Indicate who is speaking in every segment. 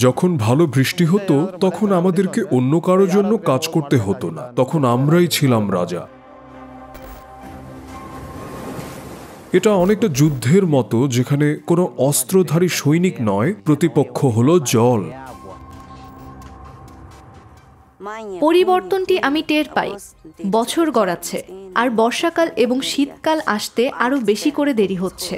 Speaker 1: যখন ভালো বৃষ্টি হতো তখন আমাদেরকে অন্য কারোর জন্য কাজ করতে হতো না, তখন আমরাই ছিলাম রাজা। এটা অনেকটা যুদ্ধের মতো, যেখানে কোনো অস্ত্রধারী সৈনিক নয়, প্রতিপক্ষ হলো জল।
Speaker 2: পরিবর্তনটি আমি টের পাই। বছর গড়াচ্ছে, আর বর্ষাকাল এবং শীতকাল আসতে আরো বেশি করে দেরি হচ্ছে।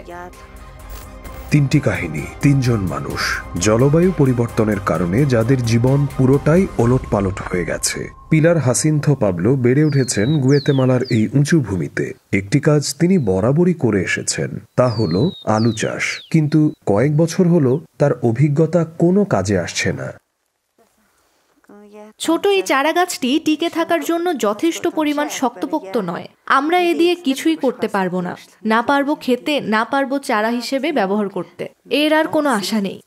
Speaker 3: তিনটি কাহিনী, তিনজন মানুষ, জলবায়ু পরিবর্তনের কারণে যাদের জীবন পুরোটাই ওলটপালট হয়ে গেছে। পিলার হাসিনথো পাবলো বেড়ে উঠেছেন গুয়েতেমালার এই উঁচু ভূমিতে। একটি কাজ তিনি বরাবরই করে এসেছেন, তা হলো আলু চাষ। কিন্তু কয়েক বছর হলো তার অভিজ্ঞতা কোনো কাজে আসছে না।
Speaker 2: ছোট এই চারা গাছটি টিকে থাকার জন্য যথেষ্ট পরিমাণ শক্তপোক্ত নয়। আমরা এ দিয়ে কিছুই করতে পারবো না, না পারবো খেতে, না পারবো চারা হিসেবে ব্যবহার করতে। এর আর কোনো আশা নেই।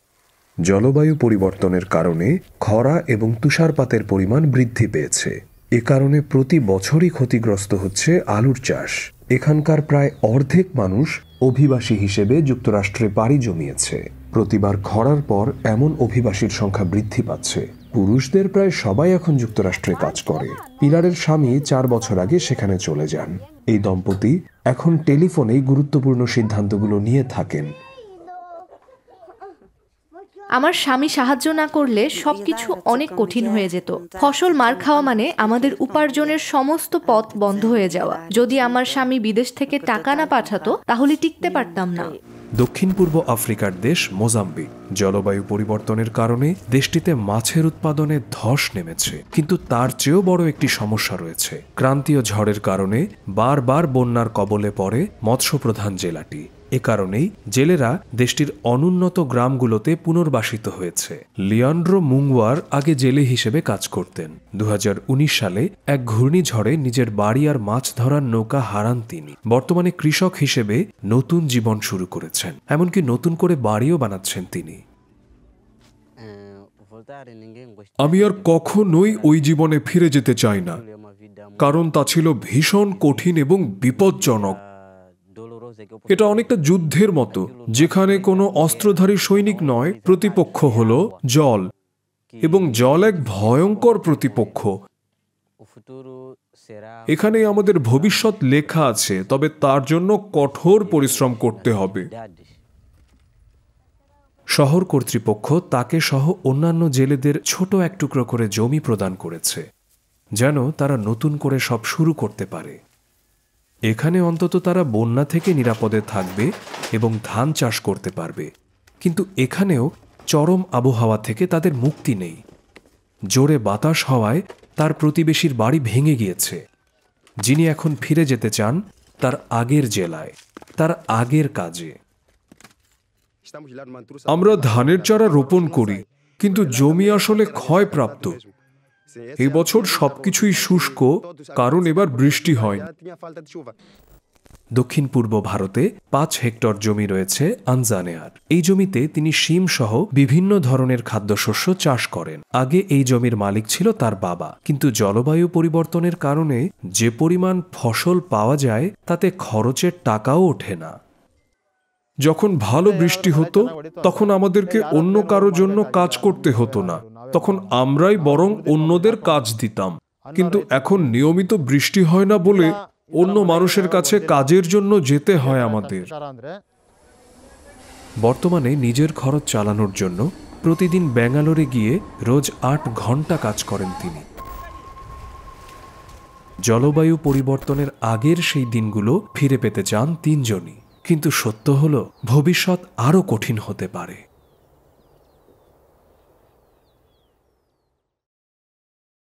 Speaker 3: জলবায়ু পরিবর্তনের কারণে খরা এবং তুষারপাতের পরিমাণ বৃদ্ধি পেয়েছে। এ কারণে প্রতি বছরই ক্ষতিগ্রস্ত হচ্ছে আলুর চাষ। এখানকার প্রায় অর্ধেক মানুষ অভিবাসী হিসেবে যুক্তরাষ্ট্রে পাড়ি জমিয়েছে। প্রতিবার খরার পর এমন অভিবাসীর সংখ্যা বৃদ্ধি পাচ্ছে। পুরুষদের প্রায় সবাই এখন যুক্তরাষ্ট্রে কাজ করে। পিলারের স্বামী 4 বছর আগে সেখানে চলে যান। এই দম্পতি এখন টেলিফোনেই গুরুত্বপূর্ণ সিদ্ধান্তগুলো নিয়ে থাকেন।
Speaker 2: আমার স্বামী সাহায্য না করলে সবকিছু অনেক কঠিন হয়ে যেত। ফসল মার খাওয়া মানে আমাদের উপার্জনের সমস্ত পথ বন্ধ হয়ে যাওয়া। যদি আমার স্বামী বিদেশ থেকে টাকা না পাঠাতো তাহলে টিকতে পারতাম না।
Speaker 1: দক্ষিণ পূর্ব আফ্রিকার দেশ মোজাম্বিক। জলবায়ু পরিবর্তনের কারণে দেশটিতে মাছের উৎপাদনে ধস নেমেছে, কিন্তু তার চেয়েও বড় একটি সমস্যা রয়েছে। ক্রান্তীয় ঝড়ের কারণে বারবার বন্যার কবলে পড়ে মৎস্যপ্রধান জেলাটি। এ কারণেই জেলেরা দেশটির অনুন্নত গ্রামগুলোতে পুনর্বাসিত হয়েছে। লিয়ান্ড্রো মুংওয়ার আগে জেলে হিসেবে কাজ করতেন। 2019 সালে এক ঘূর্ণিঝড়ে নিজের বাড়ি আর মাছ ধরার নৌকা হারান তিনি। বর্তমানে কৃষক হিসেবে নতুন জীবন শুরু করেছেন, এমনকি নতুন করে বাড়িও বানাচ্ছেন তিনি। আমি আর কখনোই ওই জীবনে ফিরে যেতে চাই না, কারণ তা ছিল ভীষণ কঠিন এবং বিপজ্জনক। এটা অনেকটা যুদ্ধের মতো, যেখানে কোনো অস্ত্রধারী সৈনিক নয়, প্রতিপক্ষ হলো জল, এবং জল এক ভয়ঙ্কর প্রতিপক্ষ। এখানে আমাদের ভবিষ্যৎ লেখা আছে, তবে তার জন্য কঠোর পরিশ্রম করতে হবে। শহর কর্তৃপক্ষ তাকে সহ অন্যান্য জেলেদের ছোট এক টুকরো করে জমি প্রদান করেছে, যেন তারা নতুন করে সব শুরু করতে পারে। এখানে অন্তত তারা বন্যা থেকে নিরাপদে থাকবে এবং ধান চাষ করতে পারবে। কিন্তু এখানেও চরম আবহাওয়া থেকে তাদের মুক্তি নেই। জোরে বাতাস হওয়ায় তার প্রতিবেশীর বাড়ি ভেঙে গিয়েছে। যিনি এখন ফিরে যেতে চান তার আগের জেলায়, তার আগের কাজে। আমরা ধানের চারা রোপণ করি, কিন্তু জমি আসলে ক্ষয়প্রাপ্ত। এই বছর সবকিছুই শুষ্ক, কারণ এবার বৃষ্টি হয়। দক্ষিণ পূর্ব ভারতে 5 হেক্টর জমি রয়েছে আনজানেয়ার। এই জমিতে তিনি শিম সহ বিভিন্ন ধরনের খাদ্যশস্য চাষ করেন। আগে এই জমির মালিক ছিল তার বাবা, কিন্তু জলবায়ু পরিবর্তনের কারণে যে পরিমাণ ফসল পাওয়া যায় তাতে খরচের টাকাও ওঠে না। যখন ভালো বৃষ্টি হতো তখন আমাদেরকে অন্য কারোর জন্য কাজ করতে হতো না, তখন আমরাই বরং অন্যদের কাজ দিতাম। কিন্তু এখন নিয়মিত বৃষ্টি হয় না বলে অন্য মানুষের কাছে কাজের জন্য যেতে হয় আমাদের। বর্তমানে নিজের খরচ চালানোর জন্য প্রতিদিন ব্যাঙ্গালোরে গিয়ে রোজ 8 ঘন্টা কাজ করেন তিনি। জলবায়ু পরিবর্তনের আগের সেই দিনগুলো ফিরে পেতে চান 3 জনই, কিন্তু সত্য হলো ভবিষ্যৎ আরও কঠিন হতে পারে।